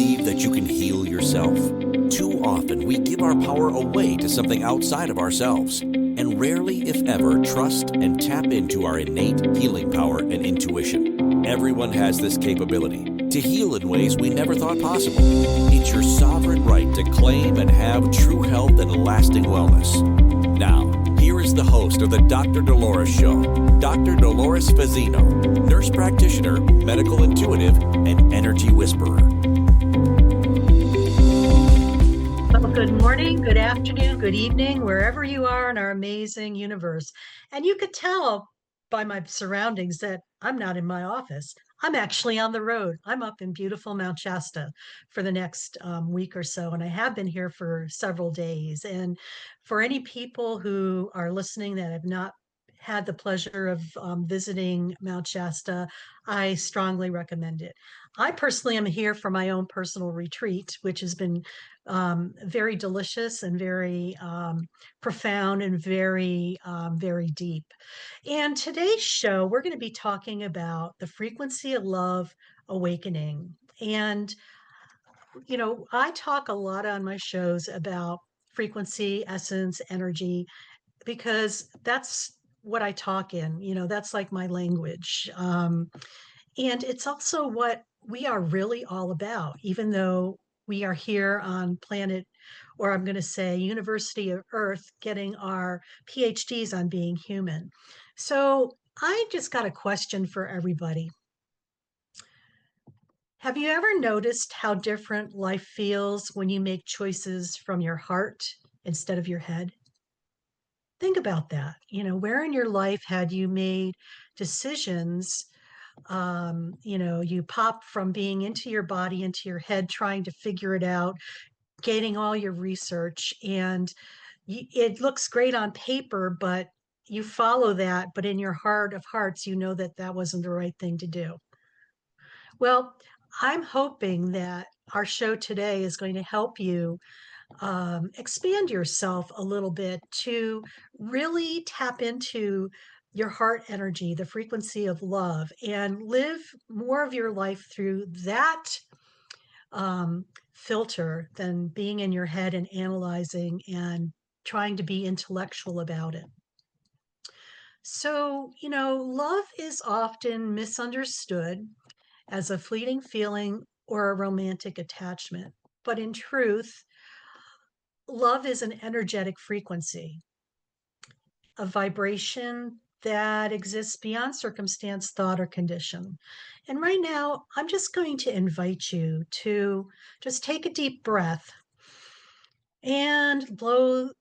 believe that you can heal yourself? Too often we give our power away to something outside of ourselves, and rarely, if ever, trust and tap into our innate healing power and intuition. Everyone has this capability to heal in ways we never thought possible. It's your sovereign right to claim and have true health and lasting wellness. Now, here is the host of the Dr. Dolores Show, Dr. Dolores Fazzino, nurse practitioner, medical intuitive, and energy whisperer. Well, good morning, good afternoon, good evening, wherever you are in our amazing universe. And you could tell by my surroundings that I'm not in my office. I'm actually on the road. I'm up in beautiful Mount Shasta for the next week or so, and I have been here for several days. And for any people who are listening that have not had the pleasure of visiting Mount Shasta, I strongly recommend it. I personally am here for my own personal retreat, which has been very delicious and very profound and very deep. And today's show, we're going to be talking about the frequency of love awakening. And, you know, I talk a lot on my shows about frequency, essence, energy, because that's what I talk in, that's like my language. And it's also what we are really all about, even though we are here on planet, or I'm going to say University of Earth, getting our PhDs on being human. So I just got a question for everybody. Have you ever noticed how different life feels when you make choices from your heart instead of your head? Think about that. Where in your life had you made decisions? You pop from being into your body, into your head, trying to figure it out, getting all your research, and it looks great on paper, but you follow that, but in your heart of hearts, you know that that wasn't the right thing to do. Well, I'm hoping that our show today is going to help you expand yourself a little bit to really tap into your heart energy, the frequency of love, and live more of your life through that filter than being in your head and analyzing and trying to be intellectual about it. So, love is often misunderstood as a fleeting feeling or a romantic attachment. But in truth, love is an energetic frequency, a vibration that exists beyond circumstance, thought, or condition. And right now, I'm just going to invite you to just take a deep breath and blow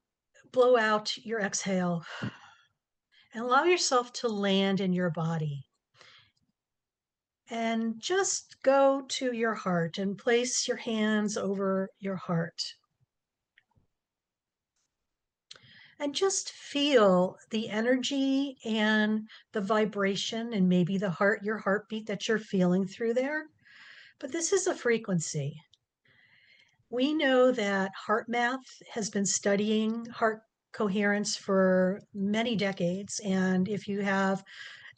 out your exhale and allow yourself to land in your body. And just go to your heart and place your hands over your heart. And just feel the energy and the vibration and maybe your heartbeat that you're feeling through there. But this is a frequency. We know that heart math has been studying heart coherence for many decades. And if you have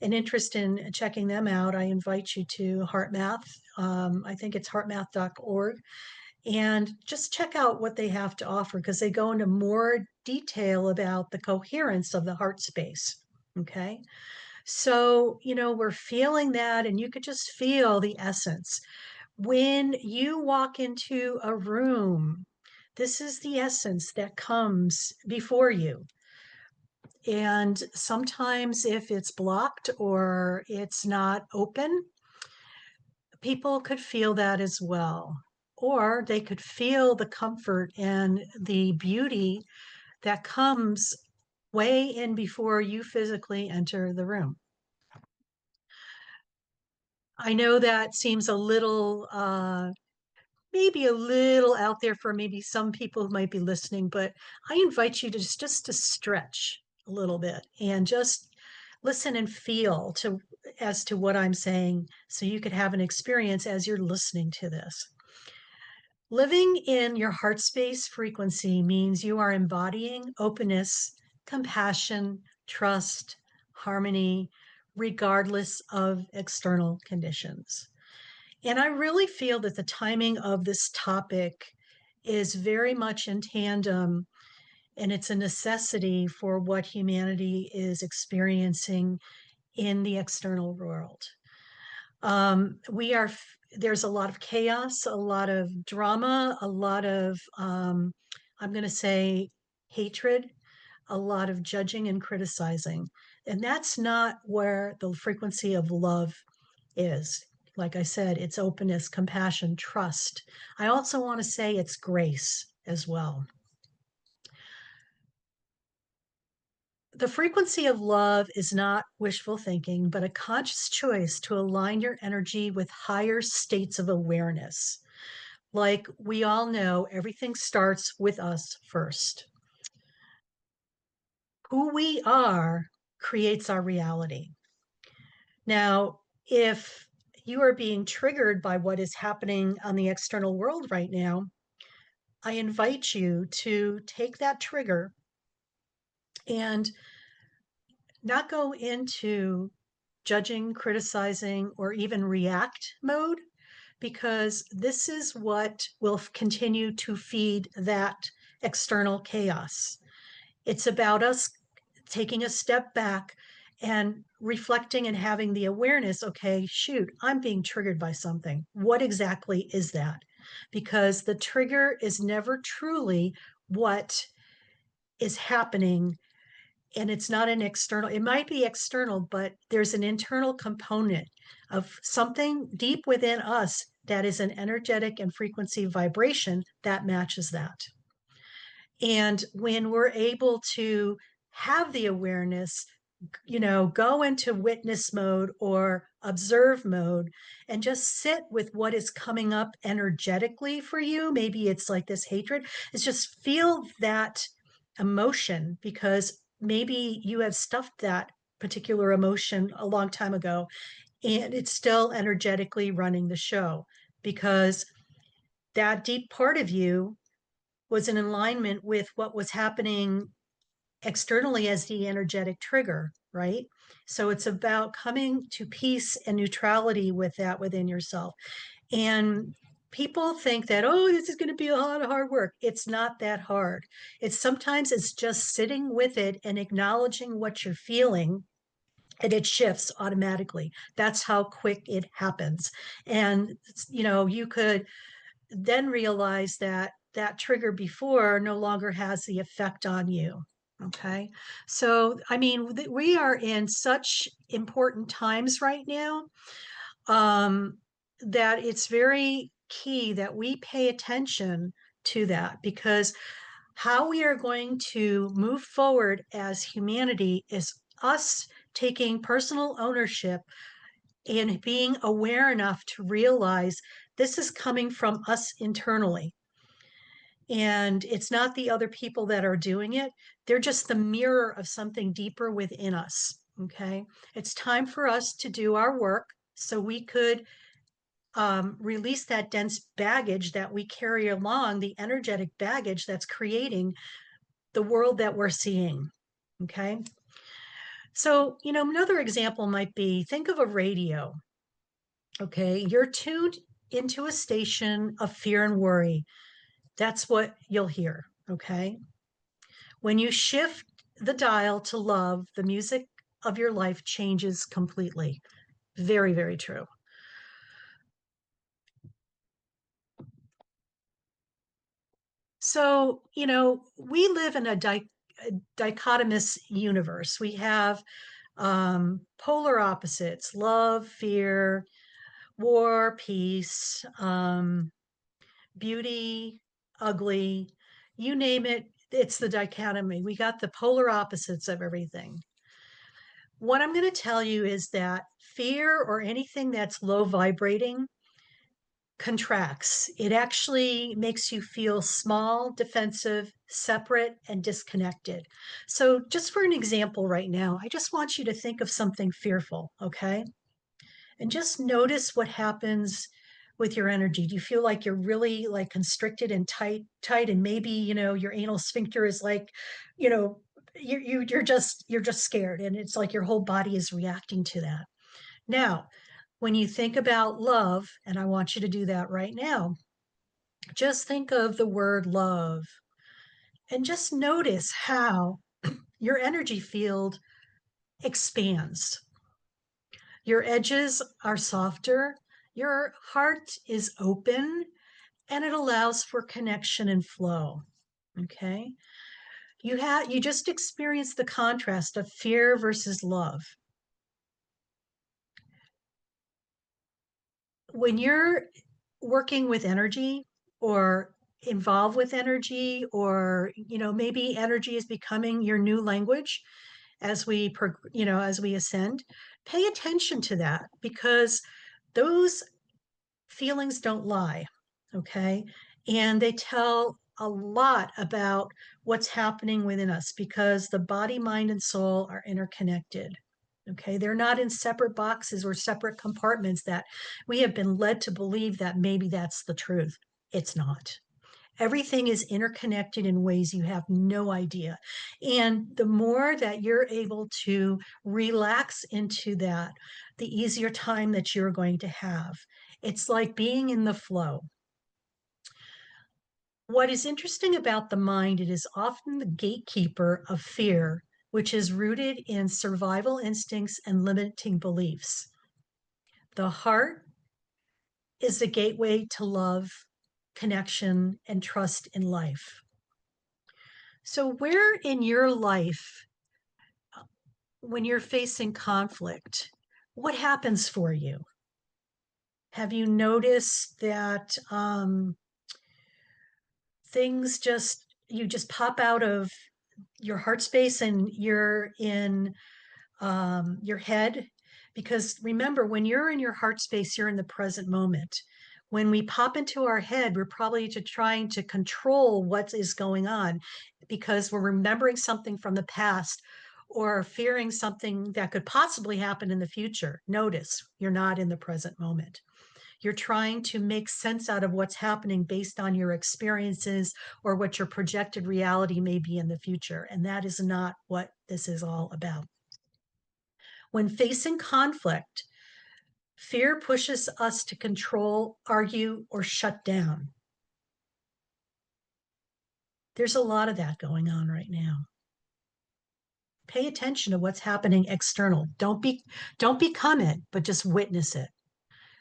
an interest in checking them out, I invite you to Heart Math. I think it's heartmath.org. And just check out what they have to offer, because they go into more detail about the coherence of the heart space. Okay. So, we're feeling that, and you could just feel the essence. When you walk into a room, this is the essence that comes before you. And sometimes, if it's blocked or it's not open, people could feel that as well. Or they could feel the comfort and the beauty that comes way in before you physically enter the room. I know that seems a little, maybe a little out there for maybe some people who might be listening, but I invite you to just to stretch a little bit and just listen and feel as to what I'm saying, so you could have an experience as you're listening to this. Living in your heart space frequency means you are embodying openness, compassion, trust, harmony, regardless of external conditions. And I really feel that the timing of this topic is very much in tandem, and it's a necessity for what humanity is experiencing in the external world. We are, there's a lot of chaos, a lot of drama, a lot of, I'm going to say, hatred, a lot of judging and criticizing. And that's not where the frequency of love is. Like I said, it's openness, compassion, trust. I also want to say it's grace as well. The frequency of love is not wishful thinking, but a conscious choice to align your energy with higher states of awareness. Like we all know, everything starts with us first. Who we are creates our reality. Now, if you are being triggered by what is happening on the external world right now, I invite you to take that trigger and not go into judging, criticizing, or even react mode, because this is what will continue to feed that external chaos. It's about us taking a step back and reflecting and having the awareness, okay, shoot, I'm being triggered by something. What exactly is that? Because the trigger is never truly what is happening, and it's not an external, it might be external, but there's an internal component of something deep within us that is an energetic and frequency vibration that matches that. And when we're able to have the awareness, go into witness mode or observe mode and just sit with what is coming up energetically for you. Maybe it's like this hatred. It's just feel that emotion, because maybe you have stuffed that particular emotion a long time ago and it's still energetically running the show, because that deep part of you was in alignment with what was happening externally as the energetic trigger, right? So it's about coming to peace and neutrality with that within yourself. And people think that, oh, this is going to be a lot of hard work. It's not that hard. It's just sitting with it and acknowledging what you're feeling, and it shifts automatically. That's how quick it happens. And you could then realize that that trigger before no longer has the effect on you. Okay. So, I mean, we are in such important times right now, um, that it's very key that we pay attention to that, because how we are going to move forward as humanity is us taking personal ownership and being aware enough to realize this is coming from us internally. And it's not the other people that are doing it. They're just the mirror of something deeper within us. Okay. It's time for us to do our work so we could release that dense baggage that we carry along, the energetic baggage that's creating the world that we're seeing. Okay. So, another example might be, think of a radio. Okay. You're tuned into a station of fear and worry. That's what you'll hear. Okay. When you shift the dial to love, the music of your life changes completely. Very, very true. So, we live in a dichotomous universe. We have polar opposites: love, fear, war, peace, beauty, ugly, you name it. It's the dichotomy. We got the polar opposites of everything. What I'm going to tell you is that fear, or anything that's low vibrating, contracts. It actually makes you feel small, defensive, separate, and disconnected. So, just for an example right now, I just want you to think of something fearful, okay? And just notice what happens with your energy. Do you feel like you're really like constricted and tight, and maybe, your anal sphincter is like, you know, you're just scared, and it's like your whole body is reacting to that. Now, When you think about love, and I want you to do that right now, just think of the word love and just notice how your energy field expands. Your edges are softer, your heart is open, and it allows for connection and flow. Okay? You just experienced the contrast of fear versus love. When you're working with energy or involved with energy, or maybe energy is becoming your new language as as we ascend, pay attention to that, because those feelings don't lie. Okay? And they tell a lot about what's happening within us, because the body, mind, and soul are interconnected. Okay, they're not in separate boxes or separate compartments that we have been led to believe that maybe that's the truth. It's not. Everything is interconnected in ways you have no idea. And the more that you're able to relax into that, the easier time that you're going to have. It's like being in the flow. What is interesting about the mind, it is often the gatekeeper of fear, which is rooted in survival instincts and limiting beliefs. The heart is the gateway to love, connection, and trust in life. So, where in your life, when you're facing conflict, what happens for you? Have you noticed that you just pop out of your heart space and you're in your head? Because remember, when you're in your heart space, you're in the present moment. When we pop into our head, we're probably trying to control what is going on, because we're remembering something from the past or fearing something that could possibly happen in the future. Notice you're not in the present moment. You're trying to make sense out of what's happening based on your experiences or what your projected reality may be in the future. And that is not what this is all about. When facing conflict, fear pushes us to control, argue, or shut down. There's a lot of that going on right now. Pay attention to what's happening external. Don't become it, but just witness it.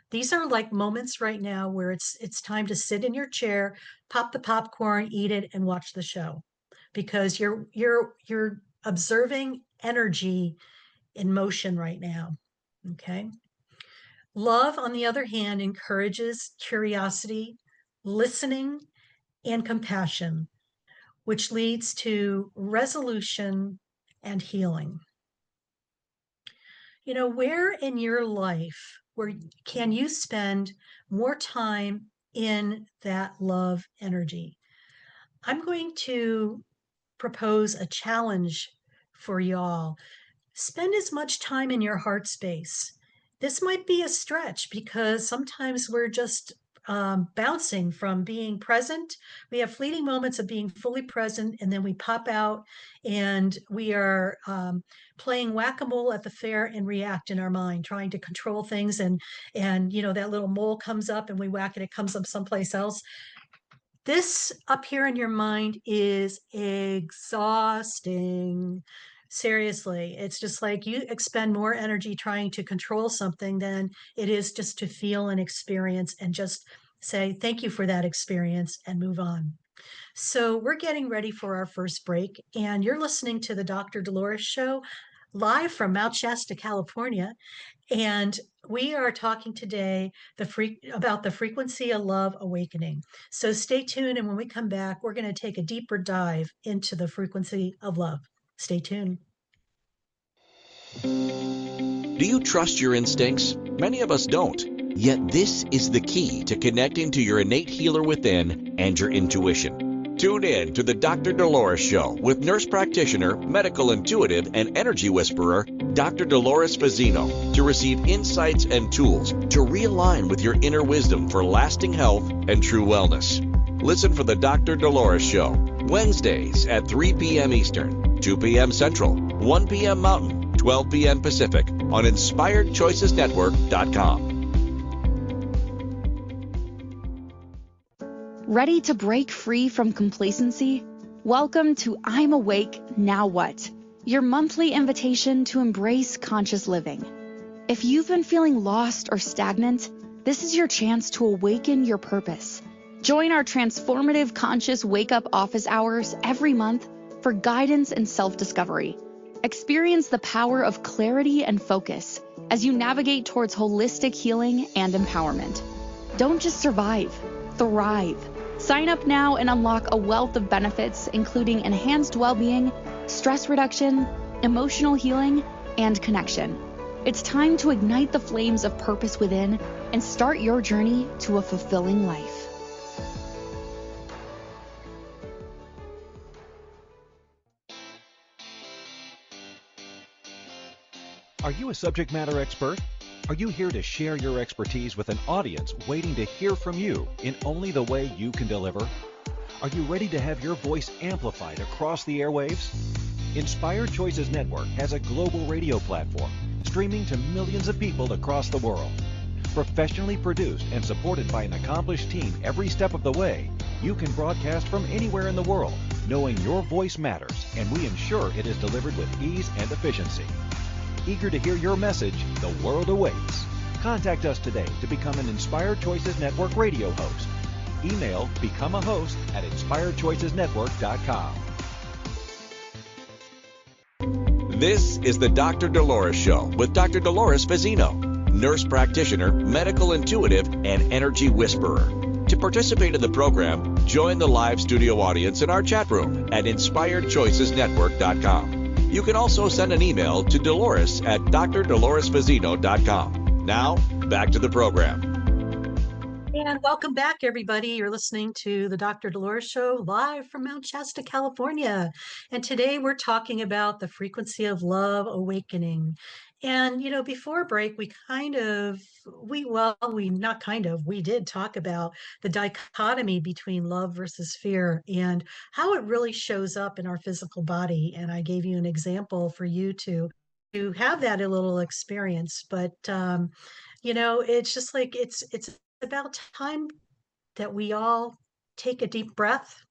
These are like moments right now where it's time to sit in your chair, pop the popcorn, eat it, and watch the show, because you're observing energy in motion right now. Okay. Love, on the other hand, encourages curiosity, listening, and compassion, which leads to resolution and healing. Where in your life can you spend more time in that love energy? I'm going to propose a challenge for y'all. Spend as much time in your heart space. This might be a stretch, because sometimes we're just bouncing from being present. We have fleeting moments of being fully present, and then we pop out and we are playing whack-a-mole at the fair and react in our mind, trying to control things. And that little mole comes up and we whack it, it comes up someplace else. This up here in your mind is exhausting. Seriously, it's just like you expend more energy trying to control something than it is just to feel and experience and just say, thank you for that experience, and move on. So, we're getting ready for our first break, and you're listening to the Dr. Dolores Show live from Mount Shasta, California. And we are talking today about the frequency of love awakening. So stay tuned. And when we come back, we're going to take a deeper dive into the frequency of love. Stay tuned. Do you trust your instincts? Many of us don't. Yet this is the key to connecting to your innate healer within and your intuition. Tune in to the Dr. Dolores Show with nurse practitioner, medical intuitive, and energy whisperer, Dr. Dolores Fazzino, to receive insights and tools to realign with your inner wisdom for lasting health and true wellness. Listen for the Dr. Dolores Show, Wednesdays at 3 p.m. Eastern, 2 p.m. Central, 1 p.m. Mountain, 12 p.m. Pacific on InspiredChoicesNetwork.com. Ready to break free from complacency? Welcome to I'm Awake, Now What? Your monthly invitation to embrace conscious living. If you've been feeling lost or stagnant, this is your chance to awaken your purpose. Join our transformative conscious wake-up office hours every month for guidance and self-discovery. Experience the power of clarity and focus as you navigate towards holistic healing and empowerment. Don't just survive, thrive. Sign up now and unlock a wealth of benefits, including enhanced well-being, stress reduction, emotional healing, and connection. It's time to ignite the flames of purpose within and start your journey to a fulfilling life. Are you a subject matter expert? Are you here to share your expertise with an audience waiting to hear from you in only the way you can deliver? Are you ready to have your voice amplified across the airwaves? Inspired Choices Network has a global radio platform streaming to millions of people across the world. Professionally produced and supported by an accomplished team every step of the way, you can broadcast from anywhere in the world, knowing your voice matters, and we ensure it is delivered with ease and efficiency. Eager to hear your message, the world awaits. Contact us today to become an Inspired Choices Network radio host. Email becomeahost@inspiredchoicesnetwork.com. This is the Dr. Dolores Show with Dr. Dolores Fazzino, nurse practitioner, medical intuitive, and energy whisperer. To participate in the program, join the live studio audience in our chat room at inspiredchoicesnetwork.com. You can also send an email to Dolores@drdoloresfazzino.com. Now, back to the program. And welcome back, everybody. You're listening to the Dr. Dolores Show live from Mount Shasta, California. And today we're talking about the frequency of love awakening. And, before break, we did talk about the dichotomy between love versus fear and how it really shows up in our physical body. And I gave you an example for you to have that a little experience. But, it's just like it's about time that we all take a deep breath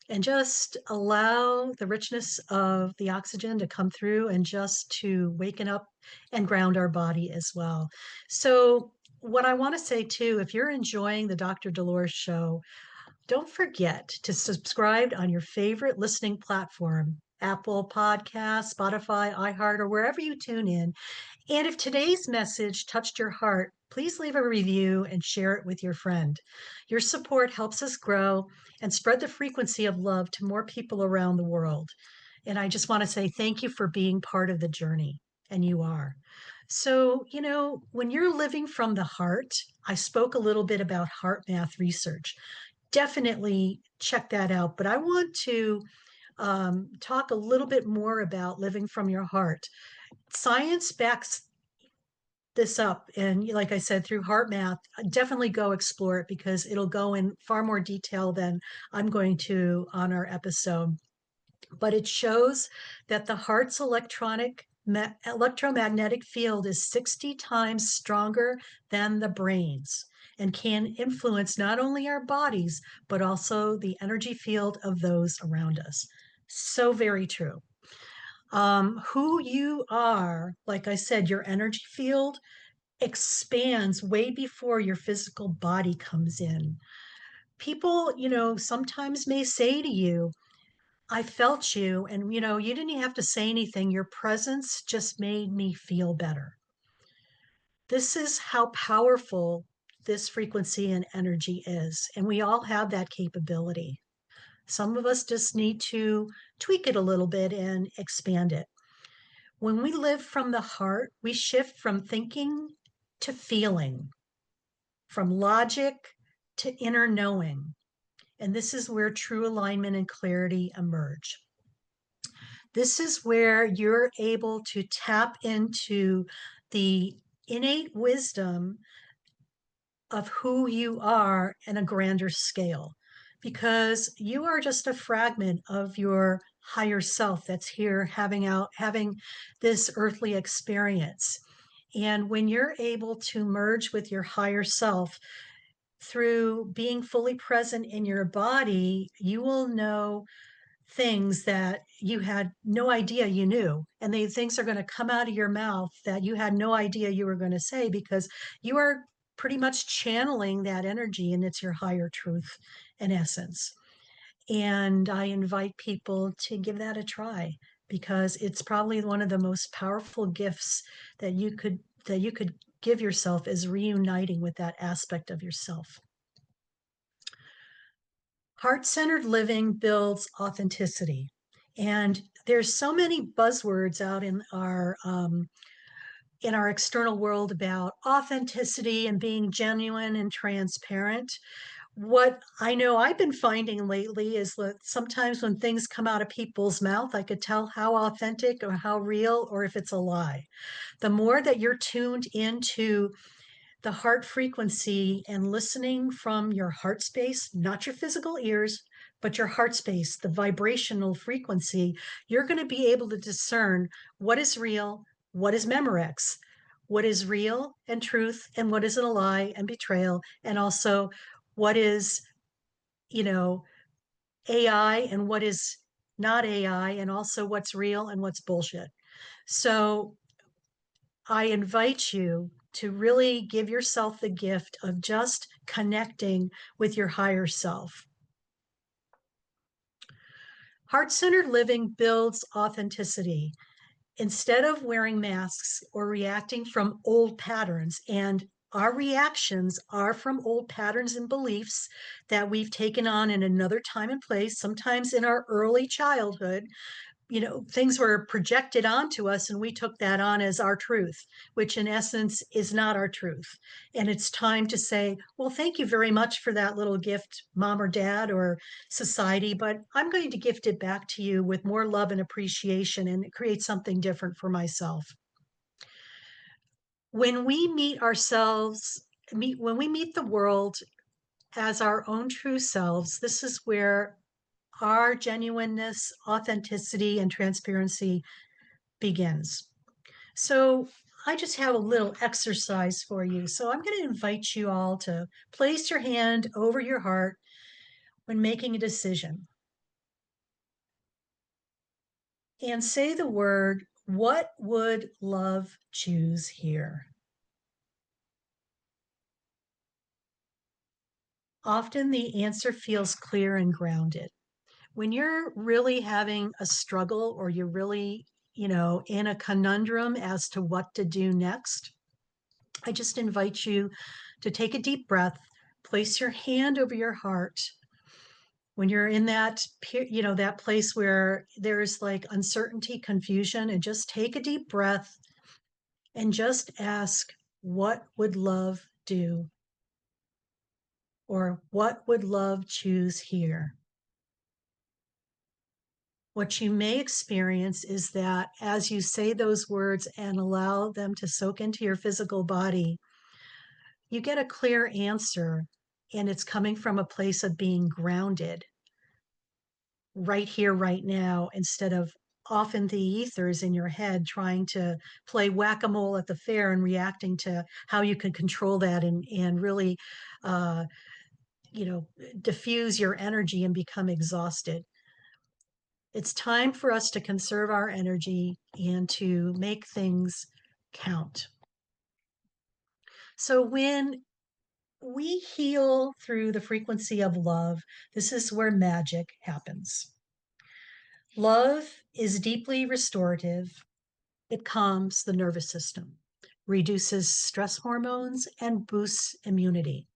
and just allow the richness of the oxygen to come through and just to waken up and ground our body as well. So, what I want to say too, if you're enjoying the Dr. Dolores Show, don't forget to subscribe on your favorite listening platform, Apple Podcasts, Spotify, iHeart, or wherever you tune in. And if today's message touched your heart, please leave a review and share it with your friend. Your support helps us grow and spread the frequency of love to more people around the world. And I just want to say thank you for being part of the journey, and you are. So, when you're living from the heart, I spoke a little bit about heart math research. Definitely check that out. But I want to talk a little bit more about living from your heart. Science backs this up, and like I said, through heart math. Definitely go explore it because it'll go in far more detail than I'm going to on our episode. But it shows that the heart's electromagnetic field is 60 times stronger than the brain's and can influence not only our bodies but also the energy field of those around us. So very true. Who you are, like I said, your energy field expands way before your physical body comes in. People, sometimes may say to you, I felt you, and, you didn't even have to say anything. Your presence just made me feel better. This is how powerful this frequency and energy is, and we all have that capability. Some of us just need to tweak it a little bit and expand it. When we live from the heart, we shift from thinking to feeling, from logic to inner knowing. And this is where true alignment and clarity emerge. This is where you're able to tap into the innate wisdom of who you are in a grander scale, because you are just a fragment of your higher self that's here having this earthly experience. And when you're able to merge with your higher self, through being fully present in your body, you will know things that you had no idea you knew. And these things are going to come out of your mouth that you had no idea you were going to say, because you are pretty much channeling that energy, and it's your higher truth in essence. And I invite people to give that a try, because it's probably one of the most powerful gifts that you could give yourself, is reuniting with that aspect of yourself. Heart-centered living builds authenticity. And there's so many buzzwords out in our external world about authenticity and being genuine and transparent. What I know I've been finding lately is that sometimes when things come out of people's mouth, I could tell how authentic or how real, or if it's a lie. The more that you're tuned into the heart frequency and listening from your heart space, not your physical ears, but your heart space, the vibrational frequency, you're going to be able to discern what is real, what is Memorex, what is real and truth, and what is a lie and betrayal, and also what is, you know, AI and what is not AI, and also what's real and what's bullshit. So I invite you to really give yourself the gift of just connecting with your higher self. Heart-centered living builds authenticity. Instead of wearing masks or reacting from old patterns, and our reactions are from old patterns and beliefs that we've taken on in another time and place, sometimes in our early childhood, things were projected onto us and we took that on as our truth, which in essence is not our truth. And it's time to say, well, thank you very much for that little gift, mom or dad or society, but I'm going to gift it back to you with more love and appreciation and create something different for myself. When we meet ourselves, when we meet the world as our own true selves, this is where our genuineness, authenticity, and transparency begins. So I just have a little exercise for you. So I'm going to invite you all to place your hand over your heart when making a decision and say the word, what would love choose here? Often the answer feels clear and grounded. When you're really having a struggle, or you're really, in a conundrum as to what to do next, I just invite you to take a deep breath, place your hand over your heart. When you're in that, that place where there's like uncertainty, confusion, and just take a deep breath and just ask, what would love do? Or what would love choose here? What you may experience is that as you say those words and allow them to soak into your physical body, you get a clear answer, and it's coming from a place of being grounded right here, right now, instead of off in the ethers in your head trying to play whack-a-mole at the fair and reacting to how you can control that and really, uh, diffuse your energy and become exhausted. It's time for us to conserve our energy and to make things count. So when we heal through the frequency of love, this is where magic happens. Love is deeply restorative. It calms the nervous system, reduces stress hormones, and boosts immunity.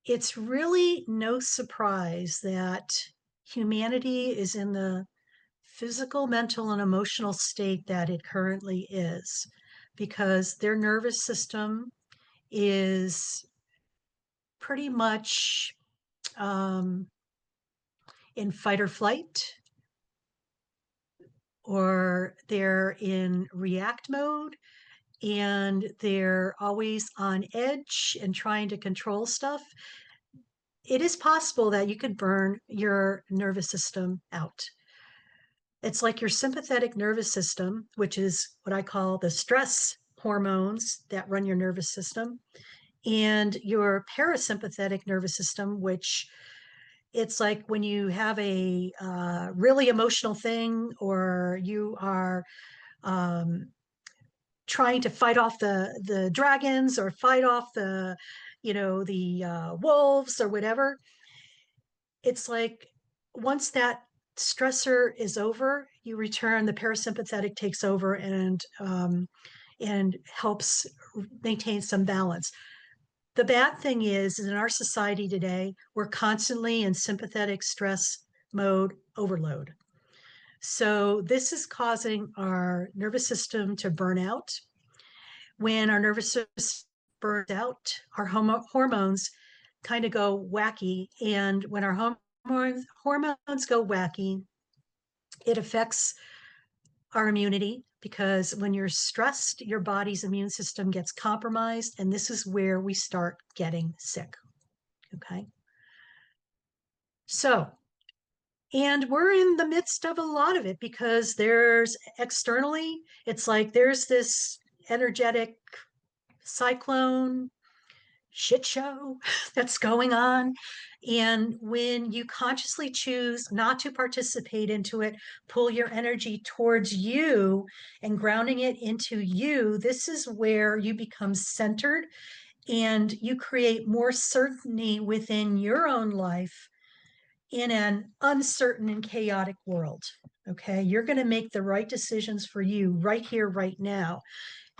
It's really no surprise that humanity is in the physical, mental, and emotional state that it currently is, because their nervous system is pretty much um, in fight or flight, or they're in react mode, and they're always on edge and trying to control stuff. It is possible that you could burn your nervous system out. It's like your sympathetic nervous system, which is what I call the stress hormones that run your nervous system. and your parasympathetic nervous system, which it's like when you have a really emotional thing, or you are trying to fight off the dragons, or fight off the wolves or whatever. It's like once that stressor is over, you return, the parasympathetic takes over and helps maintain some balance. The bad thing is in our society today, we're constantly in sympathetic stress mode overload. So this is causing our nervous system to burn out. When our nervous system burns out, our hormones kind of go wacky. And when our hormones go wacky, it affects our immunity, because when you're stressed, your body's immune system gets compromised. And this is where we start getting sick. Okay. So, and we're in the midst of a lot of it, because there's externally, it's like there's this energetic cyclone shit show that's going on. And when you consciously choose not to participate into it, pull your energy towards you and grounding it into you, this is where you become centered and you create more certainty within your own life in an uncertain and chaotic world. Okay, you're going to make the right decisions for you right here, right now.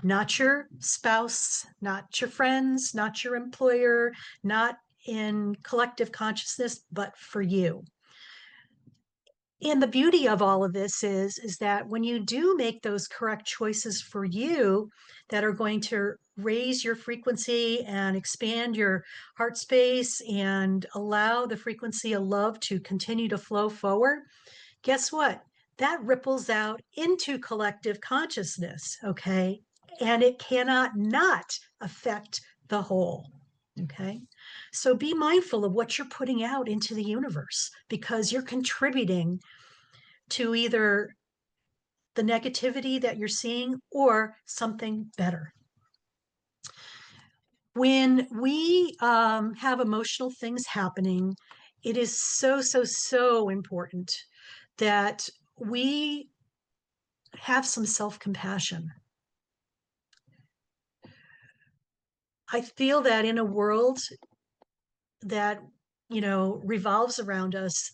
Not your spouse, not your friends, not your employer, not in collective consciousness, but for you. And the beauty of all of this is that when you do make those correct choices for you that are going to raise your frequency and expand your heart space and allow the frequency of love to continue to flow forward, guess what? That ripples out into collective consciousness, okay? And it cannot not affect the whole, okay? So be mindful of what you're putting out into the universe, because you're contributing to either the negativity that you're seeing or something better. When we have emotional things happening, it is so, so, so important that we have some self-compassion. I feel that in a world that, revolves around us,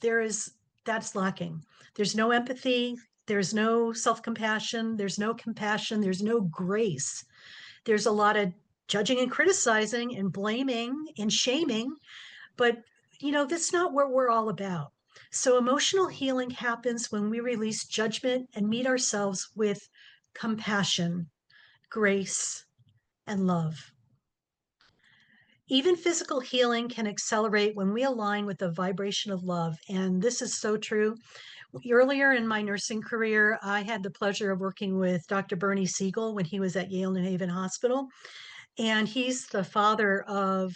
that's lacking. There's no empathy, there's no self-compassion, there's no compassion, there's no grace. There's a lot of judging and criticizing and blaming and shaming, but that's not what we're all about. So emotional healing happens when we release judgment and meet ourselves with compassion, grace, and love. Even physical healing can accelerate when we align with the vibration of love. And this is so true. Earlier in my nursing career, I had the pleasure of working with Dr. Bernie Siegel when he was at Yale New Haven Hospital. And he's the father of,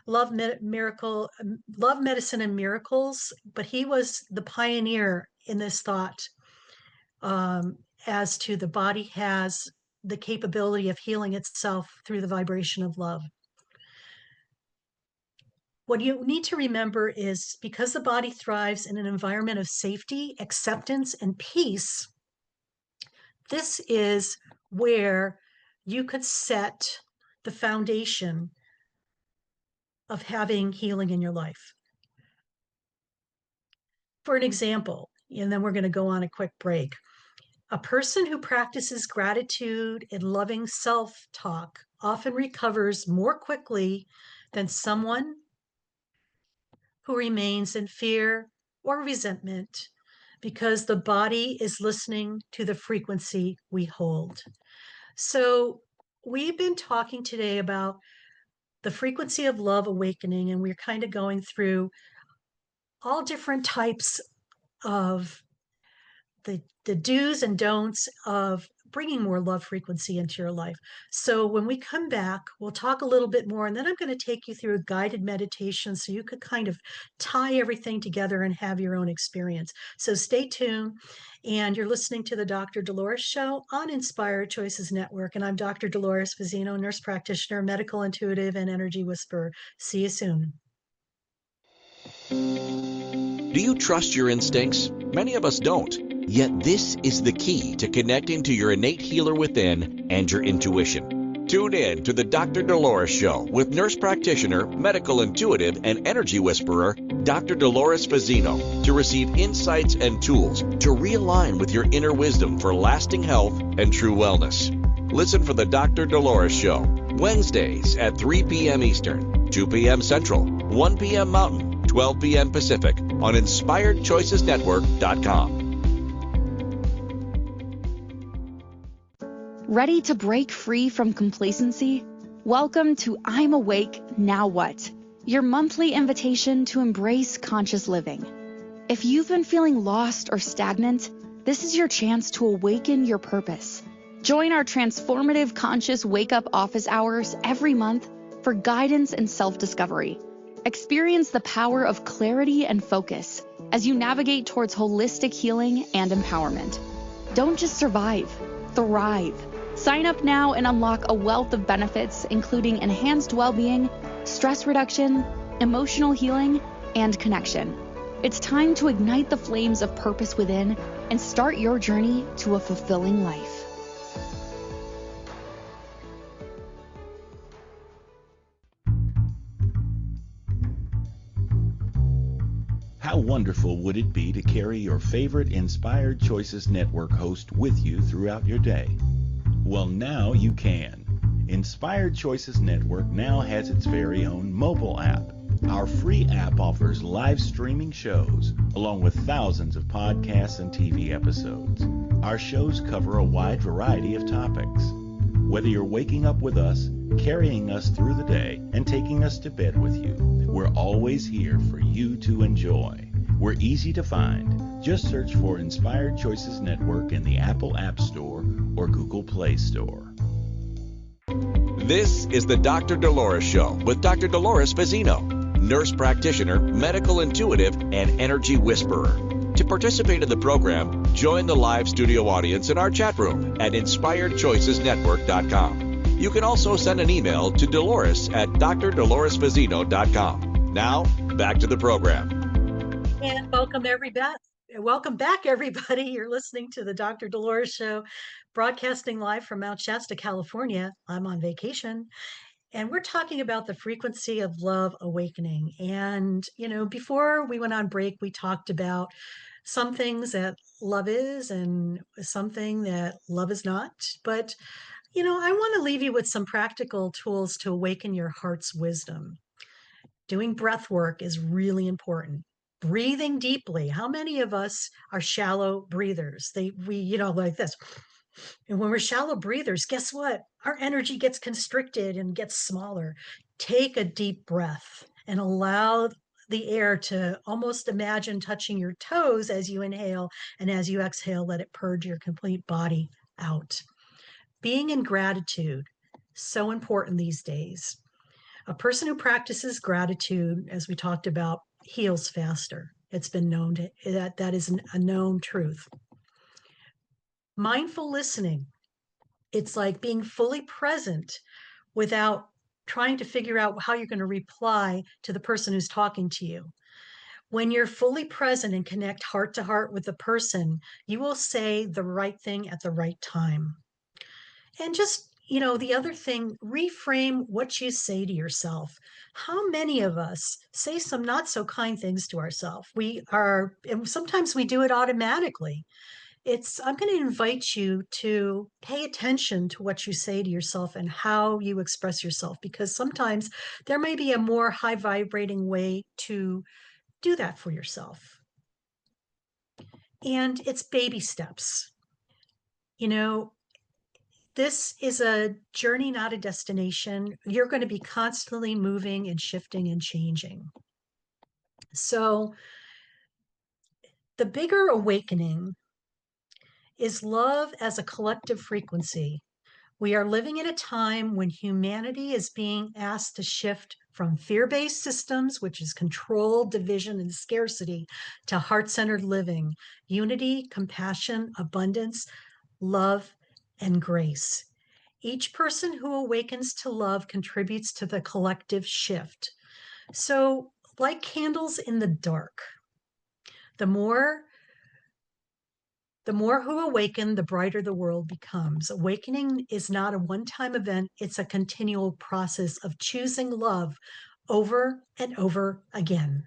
love medicine and miracles. But he was the pioneer in this thought as to the body has the capability of healing itself through the vibration of love. What you need to remember is, because the body thrives in an environment of safety, acceptance, and peace, this is where you could set the foundation of having healing in your life. For an example, and then we're going to go on a quick break. A person who practices gratitude and loving self-talk often recovers more quickly than someone who remains in fear or resentment, because the body is listening to the frequency we hold. So we've been talking today about the frequency of love awakening, and we're kind of going through all different types of the do's and don'ts of bringing more love frequency into your life. So when we come back, we'll talk a little bit more, and then I'm going to take you through a guided meditation so you could kind of tie everything together and have your own experience. So stay tuned. And you're listening to the Dr. Dolores Show on Inspired Choices Network. And I'm Dr. Dolores Fazzino, nurse practitioner, medical intuitive, and energy whisperer. See you soon. Do you trust your instincts? Many of us don't. Yet this is the key to connecting to your innate healer within and your intuition. Tune in to the Dr. Dolores Show with nurse practitioner, medical intuitive, and energy whisperer, Dr. Dolores Fazzino, to receive insights and tools to realign with your inner wisdom for lasting health and true wellness. Listen for the Dr. Dolores Show, Wednesdays at 3 p.m. Eastern, 2 p.m. Central, 1 p.m. Mountain, 12 p.m. Pacific on InspiredChoicesNetwork.com. Ready to break free from complacency? Welcome to I'm Awake, Now What? Your monthly invitation to embrace conscious living. If you've been feeling lost or stagnant, this is your chance to awaken your purpose. Join our transformative conscious wake-up office hours every month for guidance and self-discovery. Experience the power of clarity and focus as you navigate towards holistic healing and empowerment. Don't just survive, thrive. Sign up now and unlock a wealth of benefits, including enhanced well-being, stress reduction, emotional healing, and connection. It's time to ignite the flames of purpose within and start your journey to a fulfilling life. How wonderful would it be to carry your favorite Inspired Choices Network host with you throughout your day? Well, now you can. Inspired Choices Network now has its very own mobile app. Our free app offers live streaming shows, along with thousands of podcasts and TV episodes. Our shows cover a wide variety of topics. Whether you're waking up with us, carrying us through the day, and taking us to bed with you, we're always here for you to enjoy. We're easy to find. Just search for Inspired Choices Network in the Apple App Store or Google Play Store. This is the Dr. Dolores Show with Dr. Dolores Fazzino, nurse practitioner, medical intuitive, and energy whisperer. To participate in the program, join the live studio audience in our chat room at InspiredChoicesNetwork.com. You can also send an email to Dolores at drdoloresfazzino.com. Now, back to the program. And welcome back, everybody. You're listening to the Dr. Dolores Show, broadcasting live from Mount Shasta, California. I'm on vacation, and we're talking about the frequency of love awakening. And, before we went on break, we talked about some things that love is and something that love is not. But, I want to leave you with some practical tools to awaken your heart's wisdom. Doing breath work is really important. Breathing deeply. How many of us are shallow breathers? We like this. And when we're shallow breathers, guess what? Our energy gets constricted and gets smaller. Take a deep breath and allow the air to almost imagine touching your toes as you inhale, and as you exhale, let it purge your complete body out. Being in gratitude, so important these days. A person who practices gratitude, as we talked about, heals faster. It's been known that is a known truth. Mindful listening. It's like being fully present without trying to figure out how you're going to reply to the person who's talking to you. When you're fully present and connect heart to heart with the person, you will say the right thing at the right time. And just, the other thing, reframe what you say to yourself. How many of us say some not so kind things to ourselves? And sometimes we do it automatically. I'm going to invite you to pay attention to what you say to yourself and how you express yourself, because sometimes there may be a more high vibrating way to do that for yourself. And it's baby steps. This is a journey, not a destination. You're going to be constantly moving and shifting and changing. So the bigger awakening is love as a collective frequency. We are living in a time when humanity is being asked to shift from fear-based systems, which is control, division, and scarcity, to heart-centered living, unity, compassion, abundance, love, and grace. Each person who awakens to love contributes to the collective shift. So, like candles in the dark, the more who awaken, the brighter the world becomes. Awakening is not a one-time event, it's a continual process of choosing love over and over again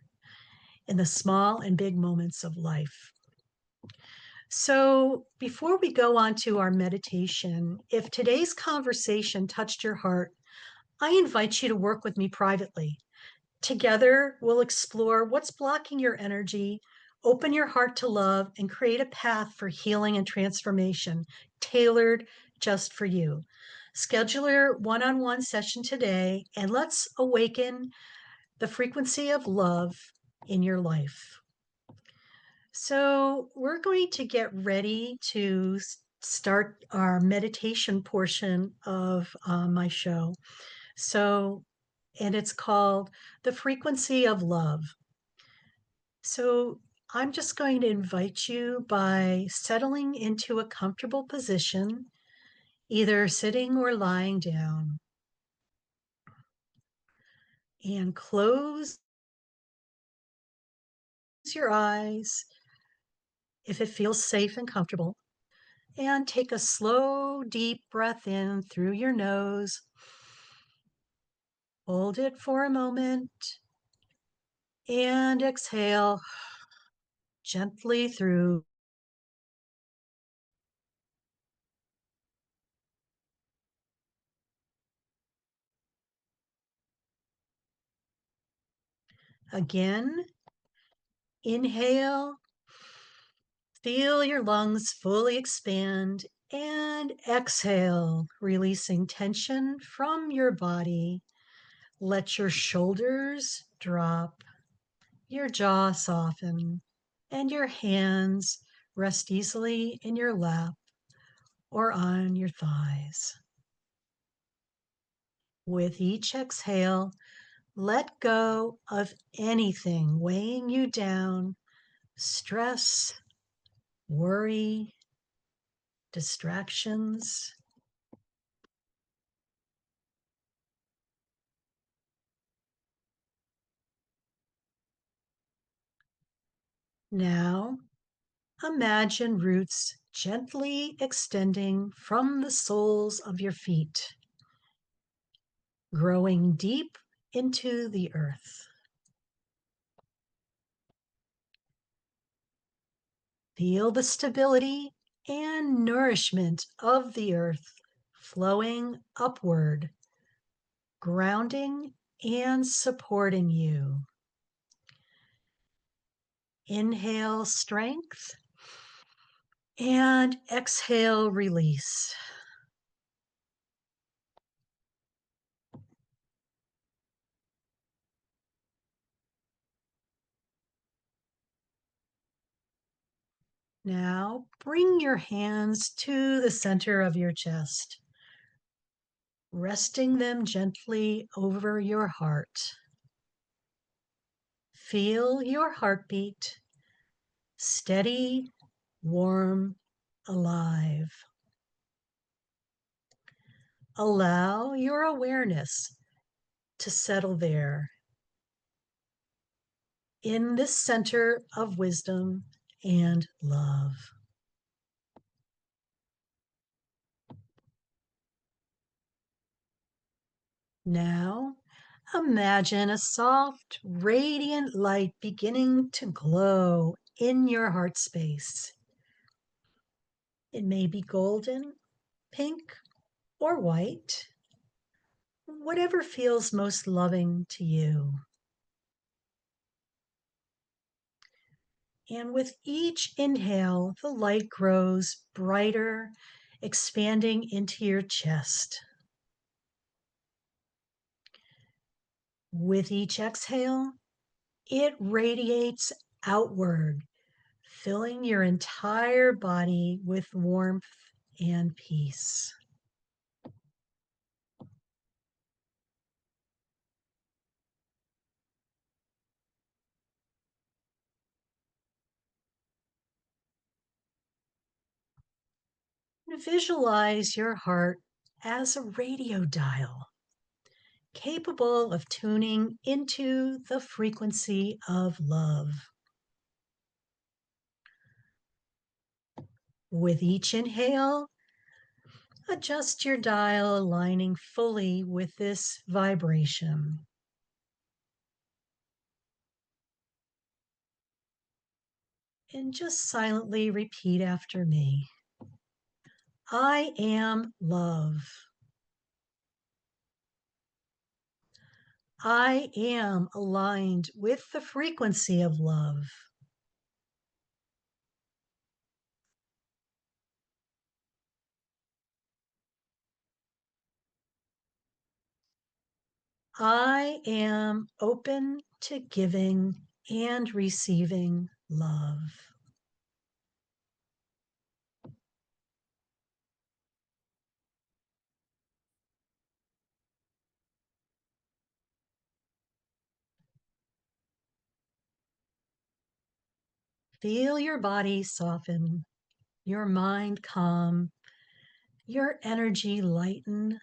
in the small and big moments of life. So, before we go on to our meditation, if today's conversation touched your heart, I invite you to work with me privately. Together, we'll explore what's blocking your energy, open your heart to love, and create a path for healing and transformation tailored just for you. Schedule your one-on-one session today, and let's awaken the frequency of love in your life. So, we're going to get ready to start our meditation portion of my show. And it's called The Frequency of Love. So I'm just going to invite you by settling into a comfortable position, either sitting or lying down, and close your eyes if it feels safe and comfortable, and take a slow, deep breath in through your nose. Hold it for a moment and exhale gently through. Again, inhale, feel your lungs fully expand, and exhale, releasing tension from your body. Let your shoulders drop, your jaw soften, and your hands rest easily in your lap or on your thighs. With each exhale, let go of anything weighing you down, stress, worry, distractions. Now, imagine roots gently extending from the soles of your feet, growing deep into the earth. Feel the stability and nourishment of the earth flowing upward, grounding and supporting you. Inhale strength and exhale release. Now bring your hands to the center of your chest, resting them gently over your heart. Feel your heartbeat, steady, warm, alive. Allow your awareness to settle there in this center of wisdom and love. Now, imagine a soft, radiant light beginning to glow in your heart space. It may be golden, pink, or white, whatever feels most loving to you. And with each inhale, the light grows brighter, expanding into your chest. With each exhale, it radiates outward, filling your entire body with warmth and peace. Visualize your heart as a radio dial, capable of tuning into the frequency of love. With each inhale, adjust your dial, aligning fully with this vibration. And just silently repeat after me. I am love. I am aligned with the frequency of love. I am open to giving and receiving love. Feel your body soften, your mind calm, your energy lighten.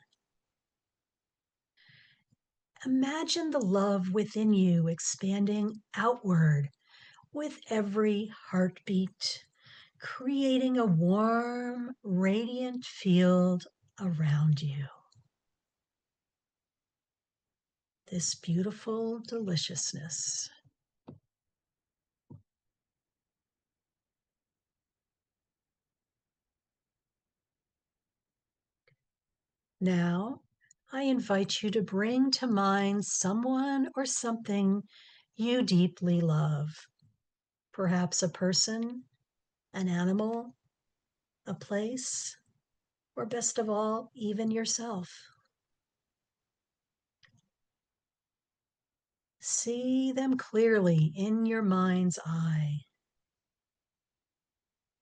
Imagine the love within you expanding outward with every heartbeat, creating a warm, radiant field around you. This beautiful deliciousness. Now, I invite you to bring to mind someone or something you deeply love. Perhaps a person, an animal, a place, or best of all, even yourself. See them clearly in your mind's eye.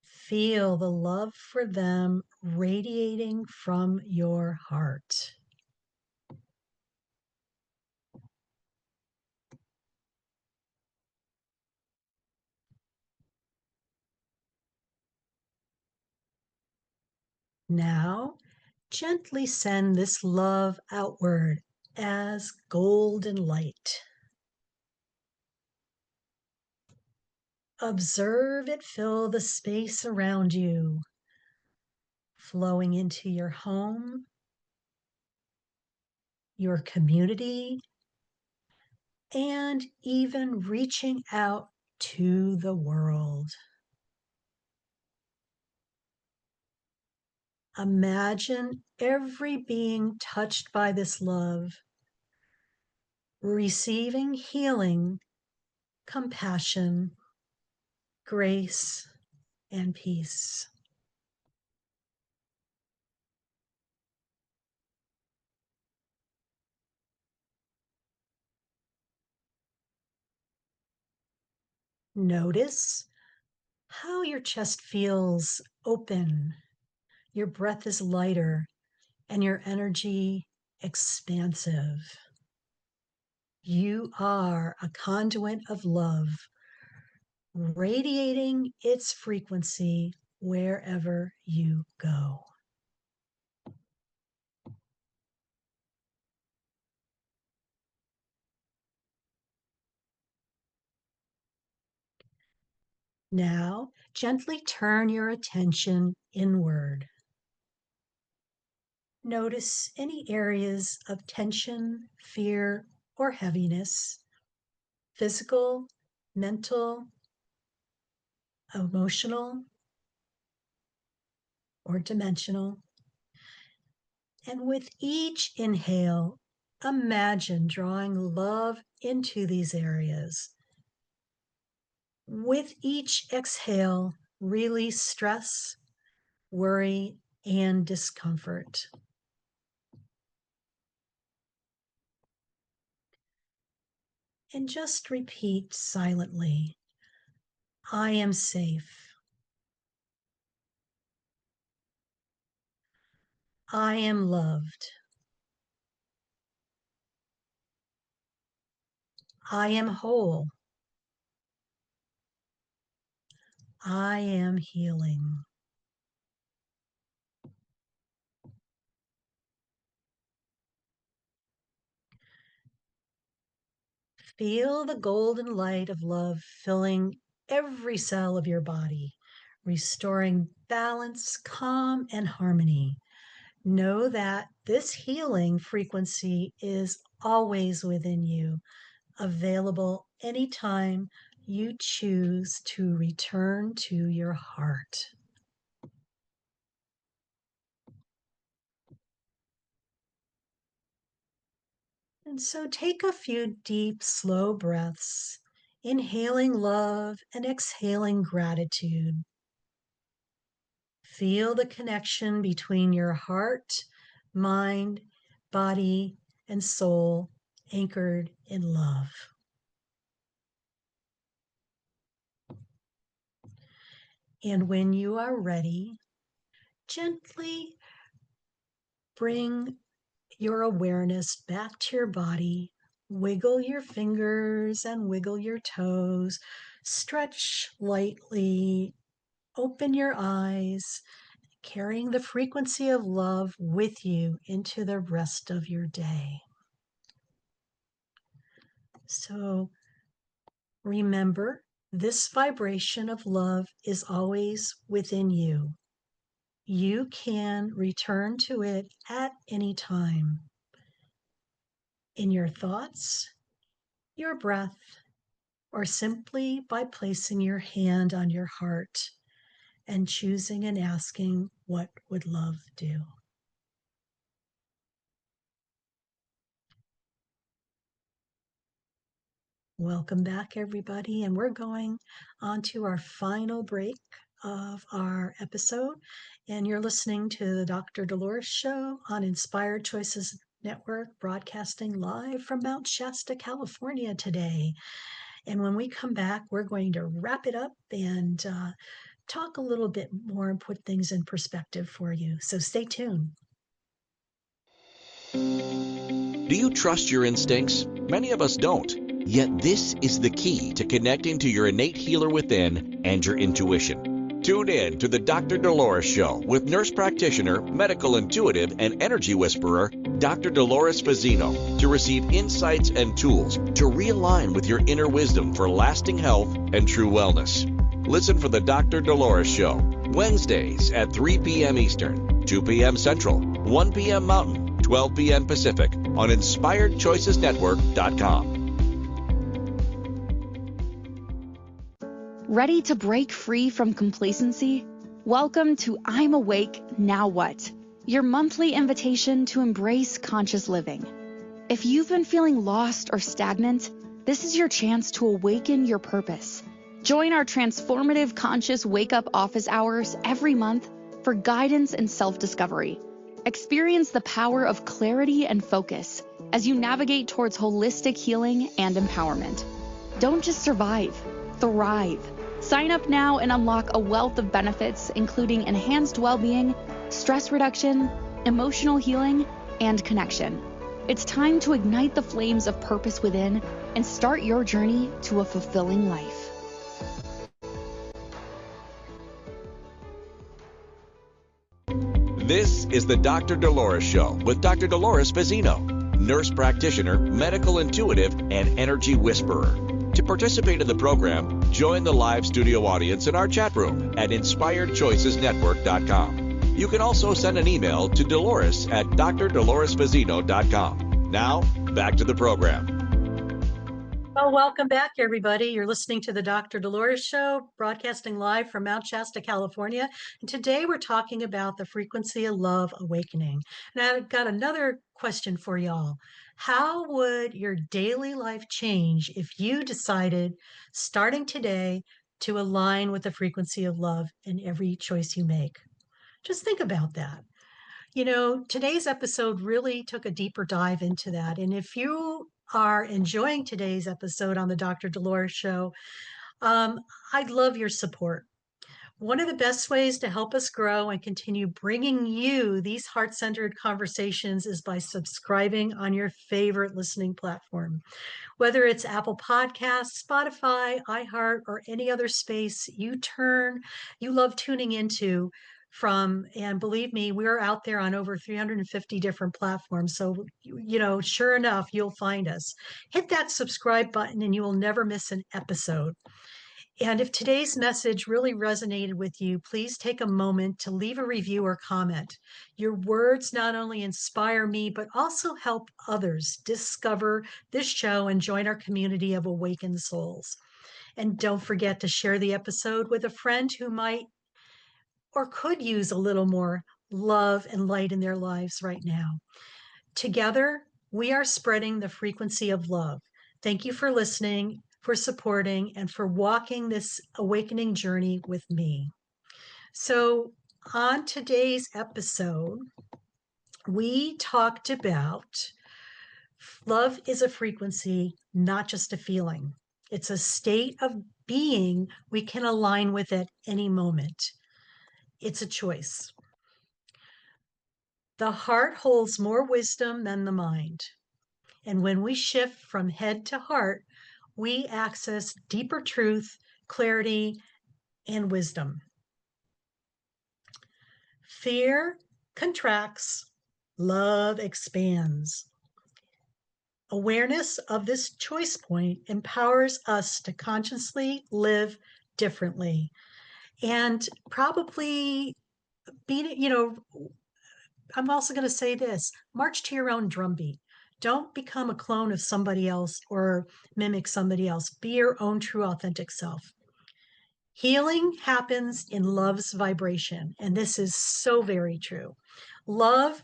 Feel the love for them radiating from your heart. Now, gently send this love outward as golden light. Observe it fill the space around you, flowing into your home, your community, and even reaching out to the world. Imagine every being touched by this love, receiving healing, compassion, grace, and peace. Notice how your chest feels open, your breath is lighter, and your energy expansive. You are a conduit of love, radiating its frequency wherever you go. Now, gently turn your attention inward. Notice any areas of tension, fear, or heaviness, physical, mental, emotional, or dimensional. And with each inhale, imagine drawing love into these areas. With each exhale, release stress, worry, and discomfort. And just repeat silently, I am safe. I am loved. I am whole. I am healing. Feel the golden light of love filling every cell of your body, restoring balance, calm, and harmony. Know that this healing frequency is always within you, available anytime you choose to return to your heart. And so take a few deep, slow breaths, inhaling love and exhaling gratitude. Feel the connection between your heart, mind, body, and soul anchored in love. And when you are ready, gently bring your awareness back to your body. Wiggle your fingers and wiggle your toes. Stretch lightly. Open your eyes, carrying the frequency of love with you into the rest of your day. So remember, this vibration of love is always within you. You can return to it at any time in your thoughts, your breath, or simply by placing your hand on your heart and choosing and asking, what would love do? Welcome back, everybody. And we're going on to our final break of our episode. And you're listening to the Dr. Dolores Show on Inspired Choices Network, broadcasting live from Mount Shasta, California today. And when we come back, we're going to wrap it up and talk a little bit more and put things in perspective for you. So stay tuned. Do you trust your instincts? Many of us don't. Yet this is the key to connecting to your innate healer within and your intuition. Tune in to the Dr. Dolores Show with nurse practitioner, medical intuitive, and energy whisperer, Dr. Dolores Fazzino, to receive insights and tools to realign with your inner wisdom for lasting health and true wellness. Listen for the Dr. Dolores Show, Wednesdays at 3 p.m. Eastern, 2 p.m. Central, 1 p.m. Mountain, 12 p.m. Pacific on InspiredChoicesNetwork.com. Ready to break free from complacency? Welcome to I'm Awake, Now What? Your monthly invitation to embrace conscious living. If you've been feeling lost or stagnant, this is your chance to awaken your purpose. Join our transformative conscious wake-up office hours every month for guidance and self-discovery. Experience the power of clarity and focus as you navigate towards holistic healing and empowerment. Don't just survive, thrive. Sign up now and unlock a wealth of benefits, including enhanced well-being, stress reduction, emotional healing, and connection. It's time to ignite the flames of purpose within and start your journey to a fulfilling life. This is the Dr. Dolores Show with Dr. Dolores Fazzino, nurse practitioner, medical intuitive, and energy whisperer. To participate in the program, join the live studio audience in our chat room at InspiredChoicesNetwork.com. You can also send an email to Dolores at drdoloresfazzino.com. Now, back to the program. Well, welcome back, everybody. You're listening to the Dr. Dolores Show, broadcasting live from Mount Shasta, California. And today we're talking about the frequency of love awakening. And I've got another question for y'all. How would your daily life change if you decided, starting today, to align with the frequency of love in every choice you make? Just think about that. You know, today's episode really took a deeper dive into that. And if you are enjoying today's episode on the Dr. Dolores Show, I'd love your support. One of the best ways to help us grow and continue bringing you these heart-centered conversations is by subscribing on your favorite listening platform. Whether it's Apple Podcasts, Spotify, iHeart, or any other space you love tuning into from, and believe me, we're out there on over 350 different platforms. So, sure enough, you'll find us. Hit that subscribe button and you will never miss an episode. And if today's message really resonated with you, please take a moment to leave a review or comment. Your words not only inspire me, but also help others discover this show and join our community of awakened souls. And don't forget to share the episode with a friend who might or could use a little more love and light in their lives right now. Together, we are spreading the frequency of love. Thank you for listening, for supporting, and for walking this awakening journey with me. So, on today's episode, we talked about love is a frequency, not just a feeling. It's a state of being we can align with at any moment. It's a choice. The heart holds more wisdom than the mind. And when we shift from head to heart, we access deeper truth, clarity, and wisdom. Fear contracts, love expands. Awareness of this choice point empowers us to consciously live differently. And probably I'm also going to say this: march to your own drumbeat. Don't become a clone of somebody else or mimic somebody else. Be your own true, authentic self. Healing happens in love's vibration, and this is so very true. Love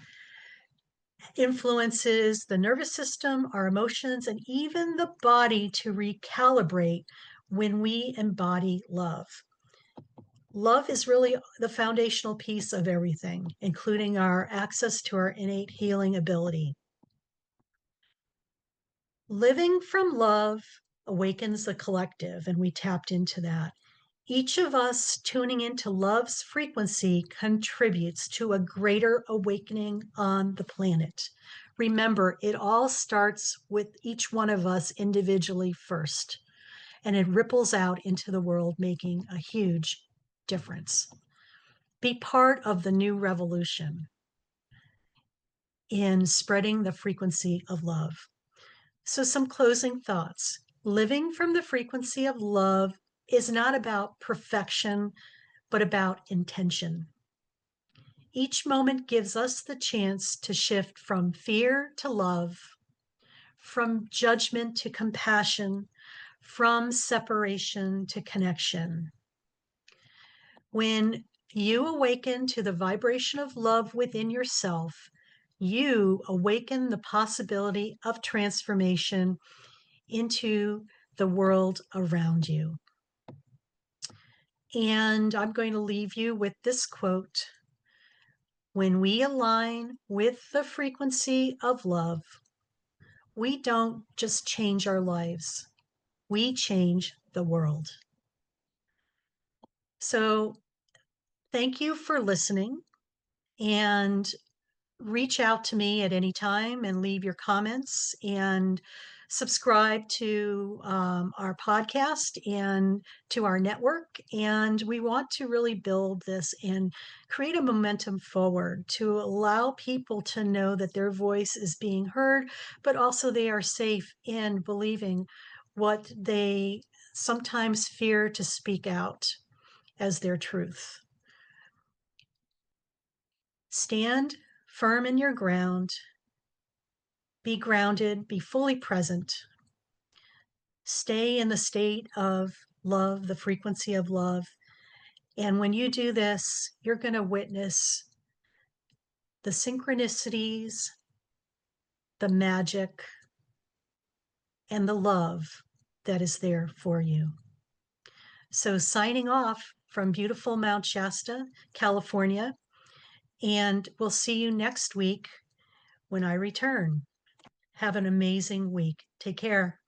influences the nervous system, our emotions, and even the body to recalibrate when we embody love. Love is really the foundational piece of everything, including our access to our innate healing ability. Living from love awakens the collective, and we tapped into that. Each of us tuning into love's frequency contributes to a greater awakening on the planet. Remember, it all starts with each one of us individually first, and it ripples out into the world, making a huge difference. Be part of the new revolution in spreading the frequency of love. So, some closing thoughts. Living from the frequency of love is not about perfection, but about intention. Each moment gives us the chance to shift from fear to love, from judgment to compassion, from separation to connection. When you awaken to the vibration of love within yourself, you awaken the possibility of transformation into the world around you. And I'm going to leave you with this quote: when we align with the frequency of love, we don't just change our lives, we change the world. So thank you for listening, and reach out to me at any time and leave your comments, and subscribe to our podcast and to our network. And we want to really build this and create a momentum forward to allow people to know that their voice is being heard, but also they are safe in believing what they sometimes fear to speak out as their truth. Stand firm in your ground. Be grounded, be fully present. Stay in the state of love, the frequency of love. And when you do this, you're going to witness the synchronicities, the magic, and the love that is there for you. So, signing off from beautiful Mount Shasta, California, and we'll see you next week when I return. Have an amazing week. Take care.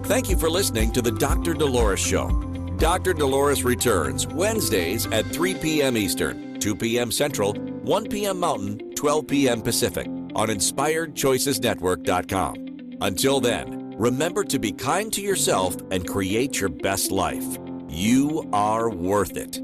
Thank you for listening to the Dr. Dolores Show. Dr. Dolores returns Wednesdays at 3 p.m. Eastern, 2 p.m. Central, 1 p.m. Mountain, 12 p.m. Pacific on InspiredChoicesNetwork.com. Until then, remember to be kind to yourself and create your best life. You are worth it.